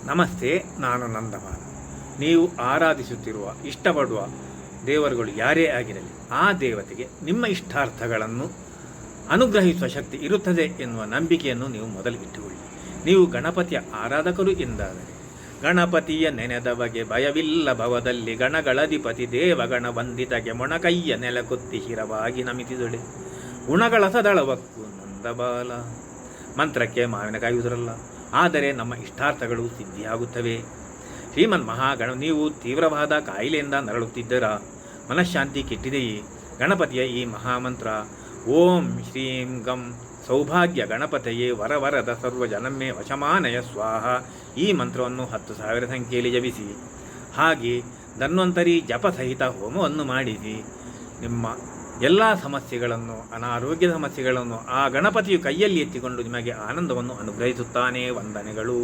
ನಮಸ್ತೆ, ನಾನು ನಂದಮಾಲ. ನೀವು ಆರಾಧಿಸುತ್ತಿರುವ ಇಷ್ಟಪಡುವ ದೇವರುಗಳು ಯಾರೇ ಆಗಿರಲಿ, ಆ ದೇವತೆಗೆ ನಿಮ್ಮ ಇಷ್ಟಾರ್ಥಗಳನ್ನು ಅನುಗ್ರಹಿಸುವ ಶಕ್ತಿ ಇರುತ್ತದೆ ಎನ್ನುವ ನಂಬಿಕೆಯನ್ನು ನೀವು ಮೊದಲು ಇಟ್ಟುಕೊಳ್ಳಿ. ನೀವು ಗಣಪತಿಯ ಆರಾಧಕರು ಎಂದಾದರೆ ಗಣಪತಿಯ ನೆನೆದ ಬಗೆ ಭಯವಿಲ್ಲ ಭವದಲ್ಲಿ ಗಣಗಳಧಿಪತಿ ದೇವಗಣ ವಂದಿತಗೆ ಮೊಣಕೈಯ ನೆಲಕೊತ್ತಿ ಶಿರವಾಗಿ ನಮಿತಿದೊಡೆ ಗುಣಗಳ ಸದಳವಕ್ಕು ನಂದಬಾಲ. ಮಂತ್ರಕ್ಕೆ ಮಾವಿನಕಾಯಿ ಉದುರಲ್ಲ, ಆದರೆ ನಮ್ಮ ಇಷ್ಟಾರ್ಥಗಳು ಸಿದ್ಧಿಯಾಗುತ್ತವೆ. ಶ್ರೀಮನ್ ಮಹಾಗಣ, ನೀವು ತೀವ್ರವಾದ ಕಾಯಿಲೆಯಿಂದ ನರಳುತ್ತಿದ್ದೀರಾ, ಮನಃಶಾಂತಿ ಕೆಟ್ಟಿದೆಯೇ? ಗಣಪತಿಯ ಈ ಮಹಾಮಂತ್ರ ಓಂ ಶ್ರೀಂ ಗಂ ಸೌಭಾಗ್ಯ ಗಣಪತಿಯೇ ವರವರದ ಸರ್ವಜನಮ್ಮೆ ವಶಮಾನಯ ಸ್ವಾಹ. ಈ ಮಂತ್ರವನ್ನು 10,000 ಸಂಖ್ಯೆಯಲ್ಲಿ ಜಪಿಸಿ. ಹಾಗೆ ಧನ್ವಂತರಿ ಜಪ ಸಹಿತ ಹೋಮವನ್ನು ಮಾಡಿಸಿ. ನಿಮ್ಮ ಎಲ್ಲ ಸಮಸ್ಯೆಗಳನ್ನು, ಅನಾರೋಗ್ಯ ಸಮಸ್ಯೆಗಳನ್ನು ಆ ಗಣಪತಿಯು ಕೈಯಲ್ಲಿ ಎತ್ತಿಕೊಂಡು ನಿಮಗೆ ಆನಂದವನ್ನು ಅನುಗ್ರಹಿಸುತ್ತಾನೆ. ವಂದನೆಗಳು.